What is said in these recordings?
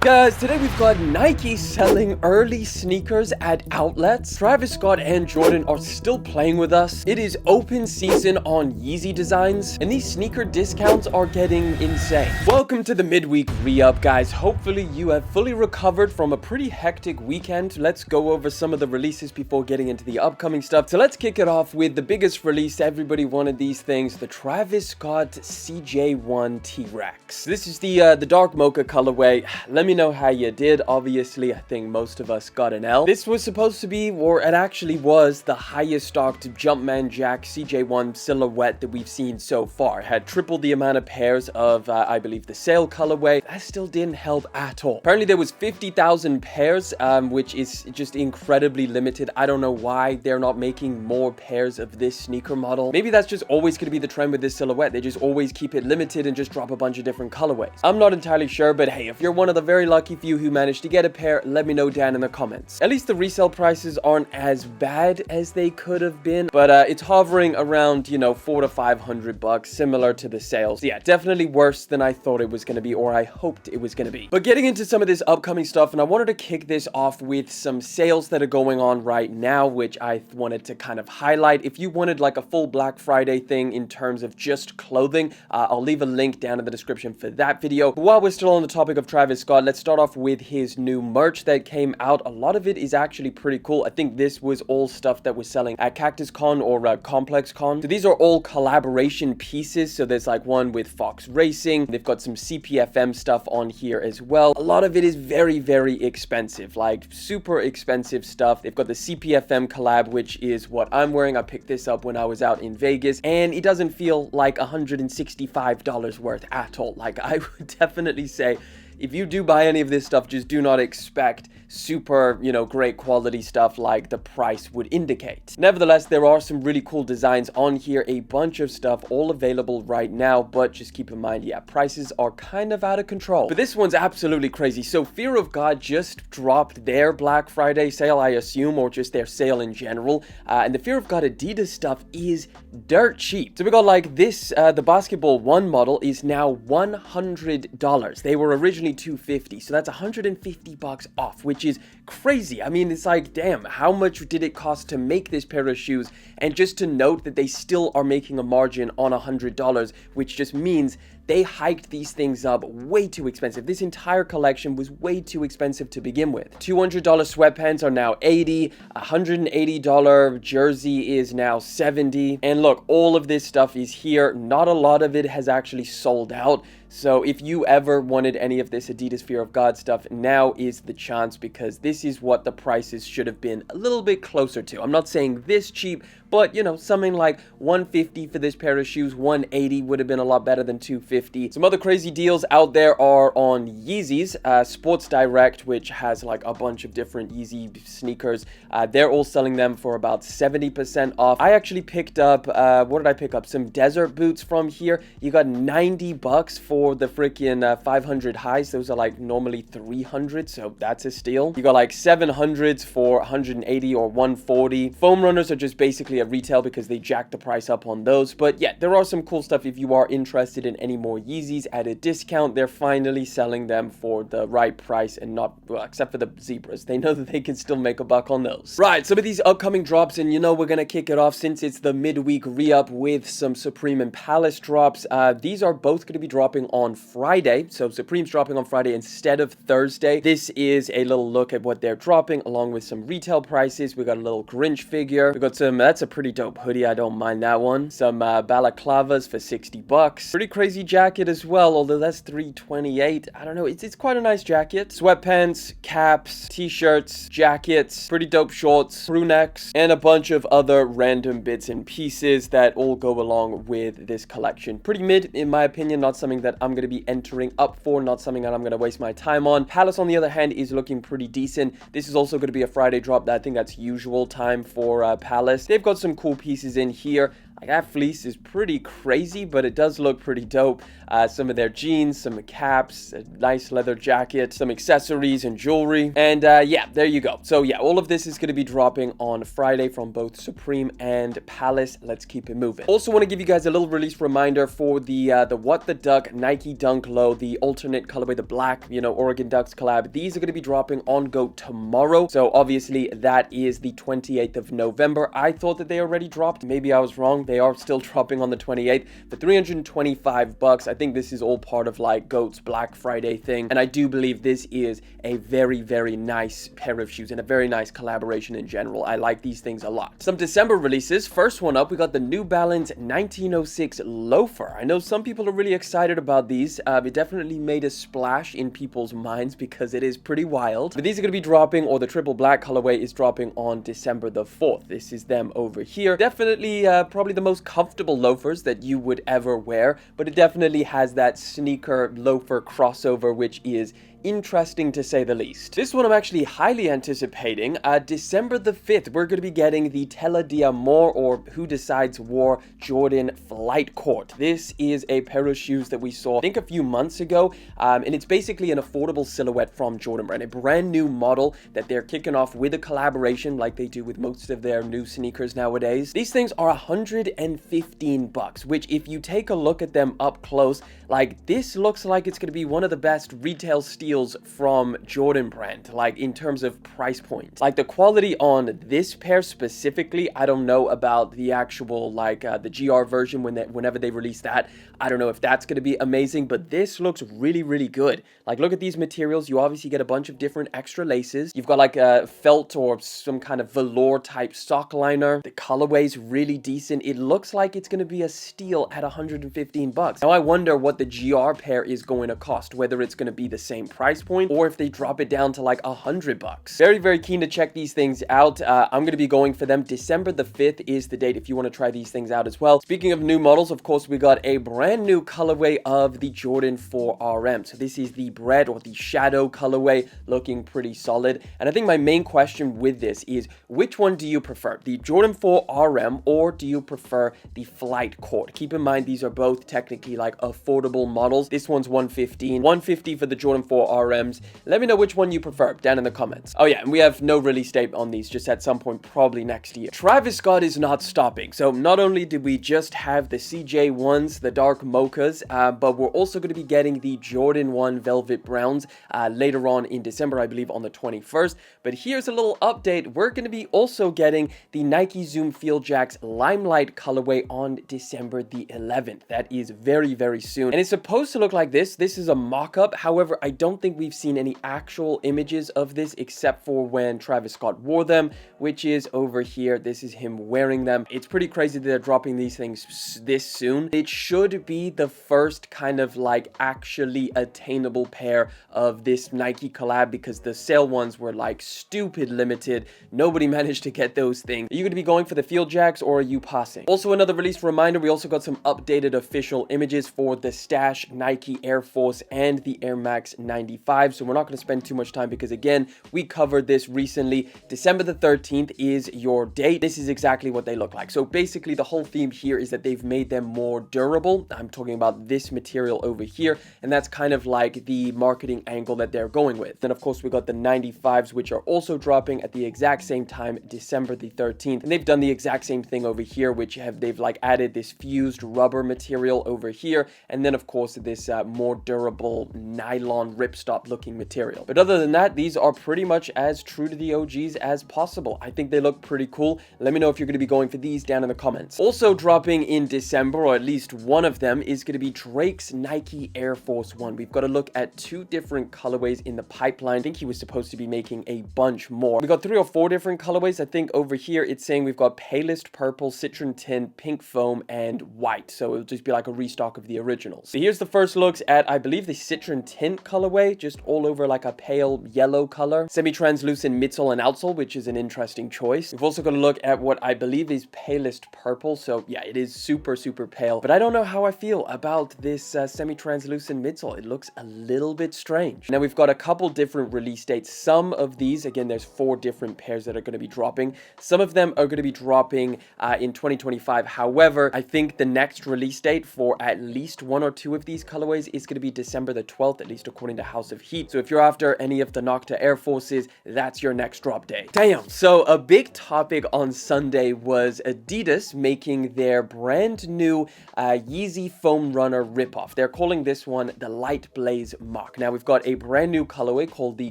Guys, today we've got Nike selling early sneakers at outlets. Travis Scott and Jordan are still playing with us. It is open season on Yeezy designs, and these sneaker discounts are getting insane. Welcome to the midweek re-up, guys. Hopefully you have fully recovered from a pretty hectic weekend. Let's go over some of the releases before getting into the upcoming stuff. So let's kick it off with the biggest release. Everybody wanted these things, the Travis Scott CJ1 T-Rex. This is the dark mocha colorway. Let me know how you did. Obviously, I think most of us got an L. This was supposed to be, or it actually was, the highest stocked Jumpman Jack CJ1 silhouette that we've seen so far. It had triple the amount of pairs of, I believe, the sale colorway. That still didn't help at all. Apparently, there was 50,000 pairs, which is just incredibly limited. I don't know why they're not making more pairs of this sneaker model. Maybe that's just always going to be the trend with this silhouette. They just always keep it limited and just drop a bunch of different colorways. I'm not entirely sure, but hey, if you're one of the very lucky few who managed to get a pair, let me know down in the comments. At least the resale prices aren't as bad as they could have been, but it's hovering around, you know, $400 to $500, similar to the sales. Yeah, definitely worse than I thought it was going to be, or I hoped it was going to be. But getting into some of this upcoming stuff, and I wanted to kick this off with some sales that are going on right now, which I wanted to kind of highlight. If you wanted like a full Black Friday thing in terms of just clothing, I'll leave a link down in the description for that video. But while we're still on the topic of Travis Scott, let's start off with his new merch that came out. A lot of it is actually pretty cool. I think this was all stuff that was selling at Cactus Con or Complex Con. So these are all collaboration pieces. So there's like one with Fox Racing. They've got some CPFM stuff on here as well. A lot of it is very, very expensive, like super expensive stuff. They've got the CPFM collab, which is what I'm wearing. I picked this up when I was out in Vegas, and it doesn't feel like $165 worth at all. Like, I would definitely say, if you do buy any of this stuff, just do not expect super, you know, great quality stuff like the price would indicate. Nevertheless, there are some really cool designs on here, a bunch of stuff all available right now, but just keep in mind, yeah, prices are kind of out of control. But this one's absolutely crazy. So Fear of God just dropped their Black Friday sale, I assume, or just their sale in general. And the Fear of God Adidas stuff is dirt cheap. So we got like this, the Basketball 1 model is now $100. They were originally $250, so that's $150 off, which is crazy. I mean, it's like, damn, how much did it cost to make this pair of shoes? And just to note that they still are making a margin on $100, which just means they hiked these things up way too expensive. This entire collection was way too expensive to begin with. $200 sweatpants are now $80, $180 jersey is now $70. And look, all of this stuff is here. Not a lot of it has actually sold out. So if you ever wanted any of this Adidas Fear of God stuff, now is the chance, because this is what the prices should have been a little bit closer to. I'm not saying this cheap, but you know, something like $150 for this pair of shoes, $180 would have been a lot better than $250. Some other crazy deals out there are on Yeezys, Sports Direct, which has like a bunch of different Yeezy sneakers. They're all selling them for about 70% off. I actually picked up, what did I pick up? Some desert boots from here. You got $90 for the freaking 500 highs. Those are like normally 300, so that's a steal. You got like 700s for 180 or 140. Foam runners are just basically a retail because they jacked the price up on those. But yeah, there are some cool stuff if you are interested in any more Yeezys at a discount. They're finally selling them for the right price, and not, well, except for the zebras. They know that they can still make a buck on those. Right, some of these upcoming drops, and you know we're gonna kick it off since it's the midweek re-up with some Supreme and Palace drops. These are both going to be dropping on Friday. So Supreme's dropping on Friday instead of Thursday. This is a little look at what they're dropping along with some retail prices. We got a little Grinch figure. We got some, that's a pretty dope hoodie. I don't mind that one. Some balaclavas for $60. Pretty crazy jacket as well, although that's $328. I don't know. It's quite a nice jacket. Sweatpants, caps, t-shirts, jackets, pretty dope shorts, crew necks, and a bunch of other random bits and pieces that all go along with this collection. Pretty mid, in my opinion. Not something that I'm going to be entering up for, not something that I'm going to waste my time on. Palace, on the other hand, is looking pretty decent. This is also going to be a Friday drop. I think that's usual time for Palace. They've got some cool pieces in here. Like, that fleece is pretty crazy, but it does look pretty dope. Some of their jeans, some caps, a nice leather jacket, some accessories and jewelry. And yeah, there you go. So yeah, all of this is going to be dropping on Friday from both Supreme and Palace. Let's keep it moving. Also want to give you guys a little release reminder for the What the Duck Nike Dunk Low, the alternate colorway, the black, you know, Oregon Ducks collab. These are going to be dropping on GOAT tomorrow. So obviously that is the 28th of November. I thought that they already dropped. Maybe I was wrong. They are still dropping on the 28th for $325. I think this is all part of like GOAT's Black Friday thing. And I do believe this is a very, very nice pair of shoes and a very nice collaboration in general. I like these things a lot. Some December releases. First one up, we got the New Balance 1906 Loafer. I know some people are really excited about these. It definitely made a splash in people's minds because it is pretty wild. But these are going to be dropping, or the triple black colorway is dropping on December the 4th. This is them over here. Definitely probably the most comfortable loafers that you would ever wear, but it definitely has that sneaker loafer crossover, which is interesting to say the least. This one I'm actually highly anticipating. December the 5th, we're going to be getting the Tela D'Amore, or Who Decides War, Jordan Flight Court. This is a pair of shoes that we saw, I think, a few months ago, and it's basically an affordable silhouette from Jordan Brand, a brand new model that they're kicking off with a collaboration like they do with most of their new sneakers nowadays. These things are $115, which if you take a look at them up close, like, this looks like it's going to be one of the best retail steals from Jordan Brand, like in terms of price point. Like, the quality on this pair specifically, I don't know about the actual like the GR version whenever they release that. I don't know if that's going to be amazing, but this looks really, really good. Like, look at these materials. You obviously get a bunch of different extra laces. You've got like a felt or some kind of velour type sock liner. The colorway's really decent. It looks like it's going to be a steal at $115. Now I wonder what the GR pair is going to cost, whether it's going to be the same price point or if they drop it down to like $100. Very, very keen to check these things out. I'm going to be going for them. December the 5th is the date if you want to try these things out as well. Speaking of new models, of course, we got a brand new colorway of the Jordan 4 RM. So this is the Bread, or the Shadow colorway, looking pretty solid. And I think my main question with this is, which one do you prefer? The Jordan 4 RM, or do you prefer the Flight Court? Keep in mind, these are both technically like affordable models. This one's $150 for the Jordan 4 RMs. Let me know which one you prefer down in the comments. Oh yeah, and we have no release date on these, just at some point probably next year. Travis Scott is not stopping. So not only did we just have the CJ1s, the dark mochas, but we're also going to be getting the Jordan 1 Velvet Browns later on in December, I believe on the 21st. But here's a little update. We're going to be also getting the Nike Zoom Field Jacks Limelight colorway on December the 11th. That is very, very soon. And it's supposed to look like this. This is a mock-up. However, I don't think we've seen any actual images of this except for when Travis Scott wore them, which is over here. This is him wearing them. It's pretty crazy that they're dropping these things this soon. It should be the first kind of like actually attainable pair of this Nike collab, because the sale ones were like stupid limited. Nobody managed to get those things. Are you going to be going for the Field Jacks, or are you passing? Also, another release reminder, we also got some updated official images for the Stash Nike Air Force and the Air Max 95. So we're not going to spend too much time because, again, we covered this recently. December the 13th is your date. This is exactly what they look like. So basically the whole theme here is that they've made them more durable. I'm talking about this material over here, and that's kind of like the marketing angle that they're going with. Then of course we got the 95s, which are also dropping at the exact same time, December the 13th. And they've done the exact same thing over here, which they've like added this fused rubber material over here, and then of course this more durable nylon ripstop looking material. But other than that, these are pretty much as true to the OGs as possible. I think they look pretty cool. Let me know if you're going to be going for these down in the comments. Also dropping in December, or at least one of them, is going to be Drake's Nike Air Force One. We've got to look at two different colorways in the pipeline. I think he was supposed to be making a bunch more. We got 3 or 4 different colorways. I think over here it's saying we've got palest purple, citron tint, pink foam, and white. So it'll just be like a restock of the originals. So here's the first looks at, I believe, the citron tint colorway. colorway, just all over like a pale yellow color. Semi-translucent midsole and outsole, which is an interesting choice. We've also got to look at what I believe is palest purple. So yeah, it is super, super pale. But I don't know how I feel about this semi-translucent midsole. It looks a little bit strange. Now we've got a couple different release dates. Some of these, again, there's 4 different pairs that are going to be dropping. Some of them are going to be dropping in 2025. However, I think the next release date for at least 1 or 2 of these colorways is going to be December the 12th, at least according to House of Heat. So if you're after any of the Nocta Air Forces, that's your next drop day. Damn. So a big topic on Sunday was Adidas making their brand new Yeezy Foam Runner ripoff. They're calling this one the Light Blaze Mock. Now we've got a brand new colorway called the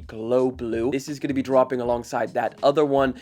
Glow Blue. This is going to be dropping alongside that other one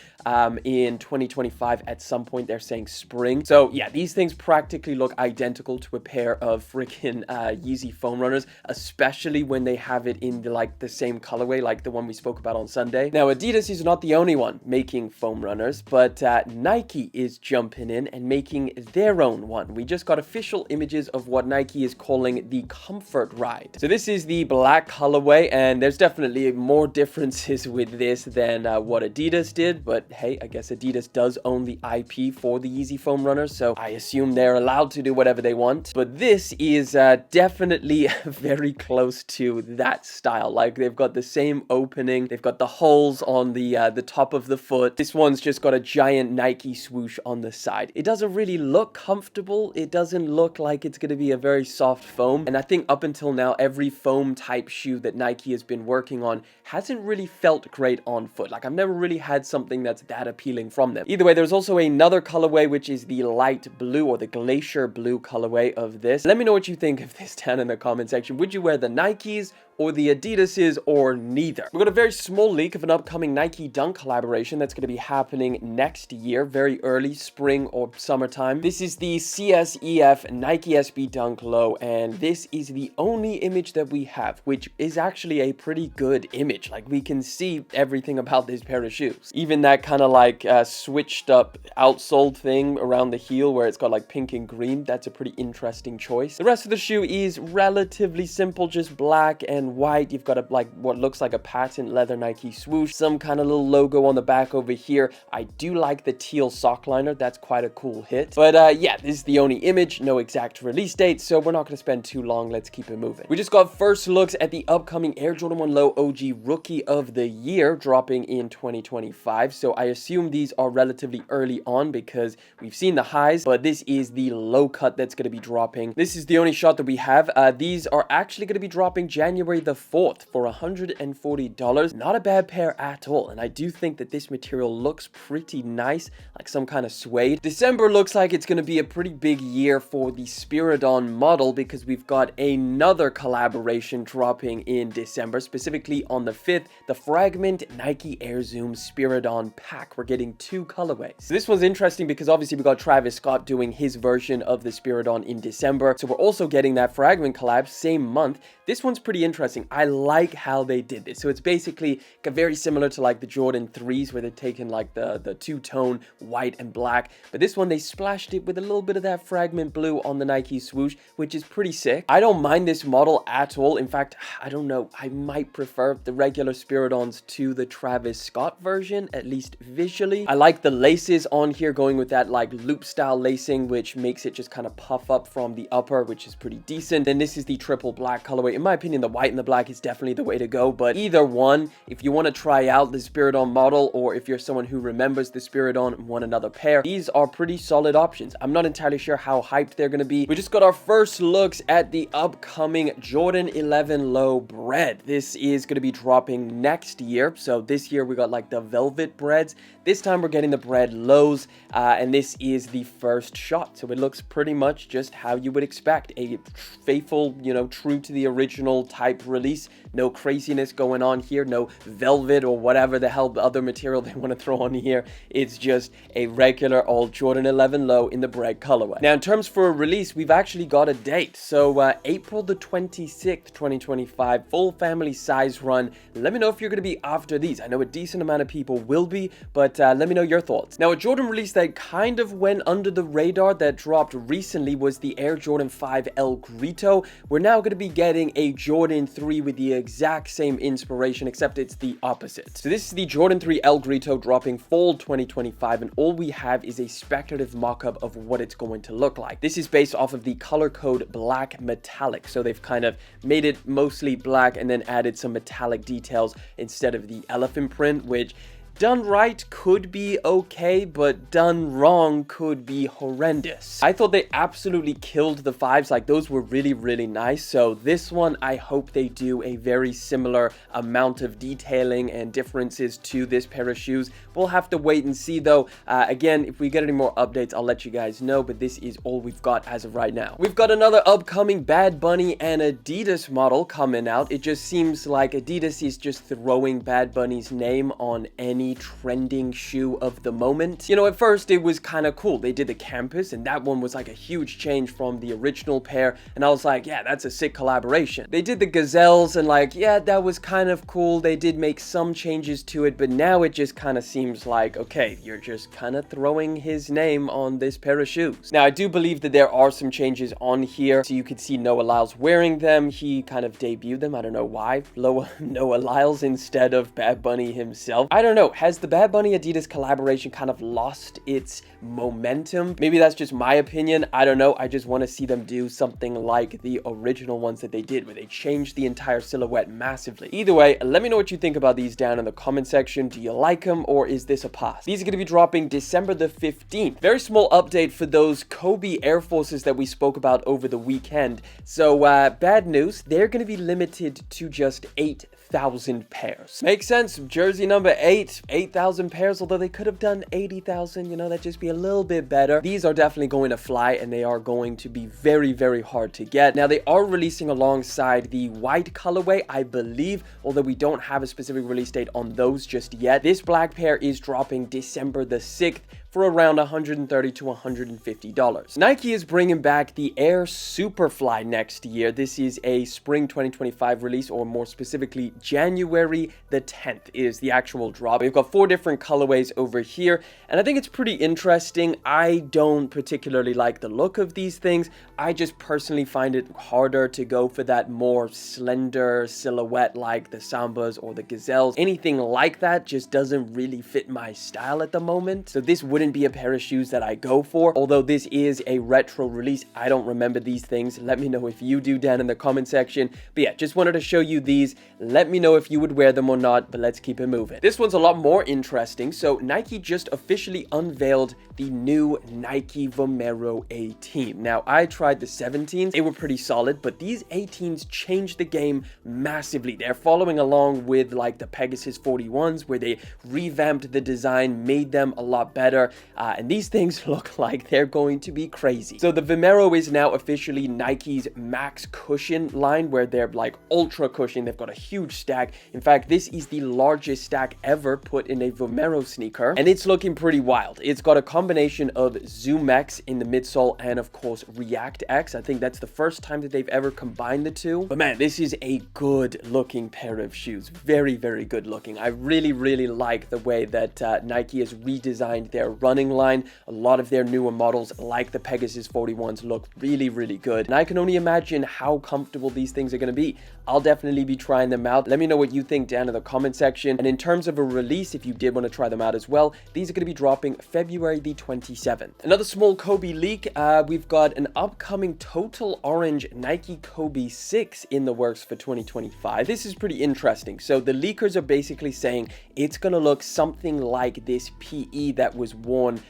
in 2025 at some point. They're saying spring. So yeah, these things practically look identical to a pair of freaking Yeezy Foam Runners, especially when they have it in the same colorway like the one we spoke about on Sunday. Now Adidas is not the only one making foam runners, but Nike is jumping in and making their own one. We just got official images of what Nike is calling the Comfort Ride. So this is the black colorway, and there's definitely more differences with this than what Adidas did, but hey, I guess Adidas does own the IP for the Yeezy Foam Runners, so I assume they're allowed to do whatever they want. But this is definitely very close to that style. Like, they've got the same opening, they've got the holes on the top of the foot. This one's just got a giant Nike swoosh on the side. It doesn't really look comfortable. It doesn't look like it's going to be a very soft foam. And I think up until now, every foam type shoe that Nike has been working on hasn't really felt great on foot. Like, I've never really had something that's that appealing from them. Either way, there's also another colorway, which is the light blue or the glacier blue colorway of this. Let me know what you think of this down in the comment section. Would you wear the Nikes or the Adidases, or neither? We've got a very small leak of an upcoming Nike Dunk collaboration that's going to be happening next year, very early spring or summertime. This is the CSEF Nike SB Dunk Low, and this is the only image that we have, which is actually a pretty good image. Like, we can see everything about this pair of shoes. Even that kind of like switched up outsole thing around the heel where it's got like pink and green, that's a pretty interesting choice. The rest of the shoe is relatively simple, just black and white. You've got what looks like a patent leather Nike swoosh, some kind of little logo on the back over here. I do like the teal sock liner. That's quite a cool hit. But yeah, this is the only image, no exact release date, so we're not going to spend too long. Let's keep it moving. We just got first looks at the upcoming Air Jordan 1 Low OG Rookie of the Year dropping in 2025. So I assume these are relatively early on because we've seen the highs, but this is the low cut that's going to be dropping. This is the only shot that we have. These are actually going to be dropping January the 4th for $140. Not a bad pair at all, and I do think that this material looks pretty nice, like some kind of suede. December looks like it's going to be a pretty big year for the Spiridon model because we've got another collaboration dropping in December, specifically on the 5th, the FRGMNT Nike Air Zoom Spiridon pack. We're getting 2 colorways. So this one's interesting because obviously we got Travis Scott doing his version of the Spiridon in December, so we're also getting that FRGMNT collab same month. This one's pretty interesting. I like how they did this. So it's basically very similar to like the Jordan 3s where they've taken like the two-tone white and black, but this one they splashed it with a little bit of that FRGMNT blue on the Nike swoosh, which is pretty sick. I don't mind this model at all. In fact, I don't know, I might prefer the regular Spiridons to the Travis Scott version, at least visually. I like the laces on here going with that like loop style lacing, which makes it just kind of puff up from the upper, which is pretty decent. Then this is the triple black colorway. In my opinion, the white and the black is definitely the way to go, but either one, if you want to try out the Spiridon model, or if you're someone who remembers the Spiridon and want another pair, these are pretty solid options. I'm not entirely sure how hyped they're going to be. We just got our first looks at the upcoming Jordan 11 Low Bred. This is going to be dropping next year. So this year we got like the velvet breads. This time we're getting the Bred lows, and this is the first shot. So it looks pretty much just how you would expect. A faithful, true to the original type release. No craziness going on here. No velvet or whatever the hell other material they want to throw on here. It's just a regular old Jordan 11 Low in the Bred colorway. Now in terms for a release, we've actually got a date. So April the 26th, 2025, full family size run. Let me know if you're going to be after these. I know a decent amount of people will be, but let me know your thoughts. Now a Jordan release that kind of went under the radar that dropped recently was the Air Jordan 5 El Grito. We're now going to be getting a Jordan 3 with the exact same inspiration, except it's the opposite. So this is the Jordan 3 El Grito dropping fall 2025, and all we have is a speculative mock-up of what it's going to look like. This is based off of the color code black metallic, so they've kind of made it mostly black and then added some metallic details instead of the elephant print, which done right could be okay, but done wrong could be horrendous. I thought they absolutely killed the 5s. Like, those were really, really nice. So this one, I hope they do a very similar amount of detailing and differences to this pair of shoes. We'll have to wait and see, though. Again, if we get any more updates, I'll let you guys know, but this is all we've got as of right now. We've got another upcoming Bad Bunny and Adidas model coming out. It just seems like Adidas is just throwing Bad Bunny's name on any trending shoe of the moment. You know, at first it was kind of cool. They did the Campus, and that one was like a huge change from the original pair, and I was like, yeah, that's a sick collaboration. They did the Gazelles, and like, yeah, that was kind of cool. They did make some changes to it, but now it just kind of seems like, okay, you're just kind of throwing his name on this pair of shoes. Now, I do believe that there are some changes on here, so you could see Noah Lyles wearing them. He kind of debuted them. I don't know why. Noah Lyles instead of Bad Bunny himself. I don't know. Has the Bad Bunny Adidas collaboration kind of lost its momentum? Maybe that's just my opinion. I don't know. I just want to see them do something like the original ones that they did, where they changed the entire silhouette massively. Either way, let me know what you think about these down in the comment section. Do you like them, or is this a pass? These are going to be dropping December the 15th. Very small update for those Kobe Air Forces that we spoke about over the weekend. So bad news, they're going to be limited to just 8,000 pairs. Makes sense. Jersey number 8,000 pairs, although they could have done 80,000, you know, that'd just be a little bit better. These are definitely going to fly, and they are going to be very, very hard to get. Now, they are releasing alongside the white colorway, I believe, although we don't have a specific release date on those just yet. This black pair is dropping December the 6th for around $130 to $150. Nike is bringing back the Air Superfly next year. This is a spring 2025 release, or more specifically, January the 10th is the actual drop. We've got 4 different colorways over here, and I think it's pretty interesting. I don't particularly like the look of these things. I just personally find it harder to go for that more slender silhouette like the Sambas or the Gazelles. Anything like that just doesn't really fit my style at the moment. So this wouldn't be a pair of shoes that I go for. Although this is a retro release, I don't remember these things. Let me know if you do down in the comment section. But yeah, just wanted to show you these. Let me know if you would wear them or not, but let's keep it moving. This one's a lot more interesting. So Nike just officially unveiled the new Nike Vomero 18. Now, I tried the 17s. They were pretty solid, but these 18s changed the game massively. They're following along with like the Pegasus 41s, where they revamped the design, made them a lot better, and these things look like they're going to be crazy. So the Vomero is now officially Nike's max cushion line, where they're like ultra cushion. They've got a huge stack. In fact, this is the largest stack ever put in a Vomero sneaker, and it's looking pretty wild. It's got a combination of Zoom X in the midsole and of course React X. I think that's the first time that they've ever combined the two. But man, this is a good looking pair of shoes. Very, very good looking. I really, really like the way that Nike has redesigned their running line. A lot of their newer models, like the Pegasus 41s, look really, really good. And I can only imagine how comfortable these things are going to be. I'll definitely be trying them out. Let me know what you think down in the comment section. And in terms of a release, if you did want to try them out as well, these are going to be dropping February the 27th. Another small Kobe leak. We've got an upcoming Total Orange Nike Kobe 6 in the works for 2025. This is pretty interesting. So the leakers are basically saying it's going to look something like this PE that was worn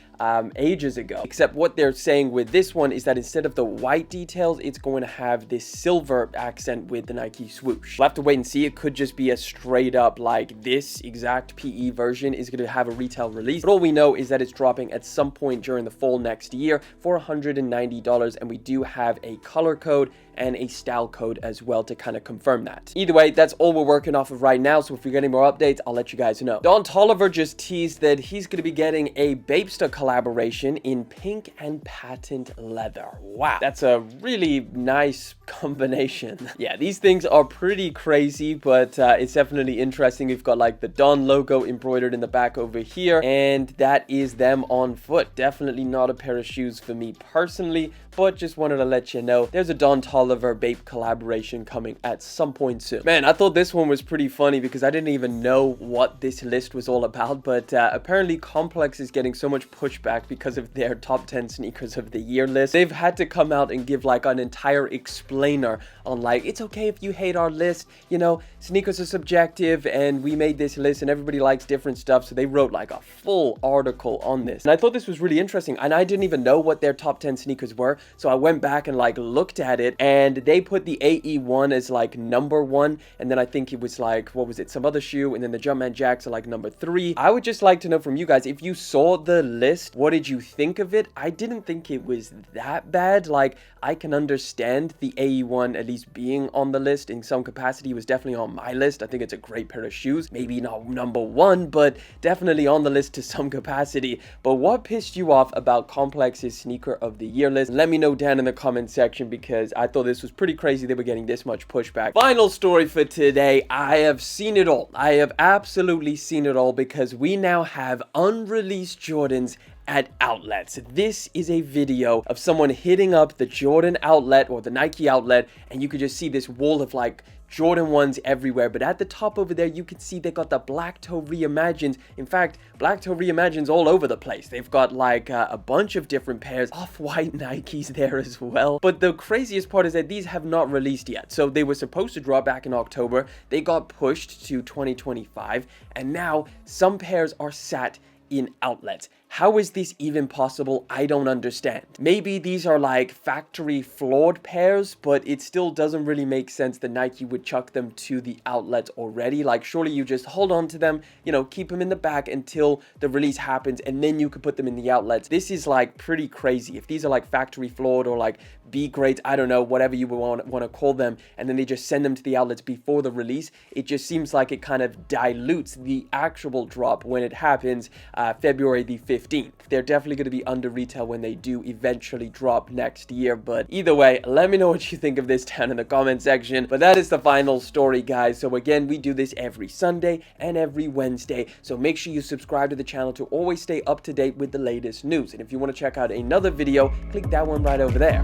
ages ago, except what they're saying with this one is that instead of the white details, it's going to have this silver accent with the Nike swoosh. We'll have to wait and see. It could just be a straight up like this exact PE version is going to have a retail release, but all we know is that it's dropping at some point during the fall next year for $190, and we do have a color code and a style code as well to kind of confirm that. Either way, that's all we're working off of right now, so if we get any more updates, I'll let you guys know. Don Toliver just teased that he's going to be getting a Bapesta collaboration in pink and patent leather. Wow, that's a really nice combination. Yeah, these things are pretty crazy, but it's definitely interesting. We've got like the Don logo embroidered in the back over here, and that is them on foot. Definitely not a pair of shoes for me personally, but just wanted to let you know there's a Don Toliver Oliver Bape collaboration coming at some point soon. Man, I thought this one was pretty funny because I didn't even know what this list was all about, but apparently Complex is getting so much pushback because of their top 10 sneakers of the year list. They've had to come out and give like an entire explainer on like, it's okay if you hate our list, you know, sneakers are subjective and we made this list and everybody likes different stuff. So they wrote like a full article on this. And I thought this was really interesting, and I didn't even know what their top 10 sneakers were. So I went back and like looked at it, and they put the AE1 as like number 1, and then I think it was like, what was it, some other shoe, and then the Jumpman Jacks are like number 3. I would just like to know from you guys, if you saw the list, what did you think of it? I didn't think it was that bad. Like, I can understand the AE1 at least being on the list in some capacity. It was definitely on my list. I think it's a great pair of shoes. Maybe not number 1, but definitely on the list to some capacity. But what pissed you off about Complex's sneaker of the year list? Let me know down in the comment section, because I thought this was pretty crazy they were getting this much pushback. Final story for today. I have seen it all. I have absolutely seen it all, because we now have unreleased Jordans at outlets. This is a video of someone hitting up the Jordan outlet or the Nike outlet, and you could just see this wall of like Jordan 1s everywhere. But at the top over there, you can see they got the Black Toe Reimagined. In fact, Black Toe Reimagined all over the place. They've got like a bunch of different pairs, off-white Nikes there as well. But the craziest part is that these have not released yet. So they were supposed to drop back in October. They got pushed to 2025, and now some pairs are sat in outlets. How is this even possible? I don't understand. Maybe these are like factory flawed pairs, but it still doesn't really make sense that Nike would chuck them to the outlets already. Like, surely you just hold on to them, you know, keep them in the back until the release happens, and then you could put them in the outlets. This is like pretty crazy. If these are like factory flawed or like B grades, I don't know, whatever you want to call them, and then they just send them to the outlets before the release, it just seems like it kind of dilutes the actual drop when it happens February the 15th. They're definitely going to be under retail when they do eventually drop next year. But either way, let me know what you think of this down in the comment section. But that is the final story, guys. So again, we do this every Sunday and every Wednesday, so make sure you subscribe to the channel to always stay up to date with the latest news. And if you want to check out another video, click that one right over there.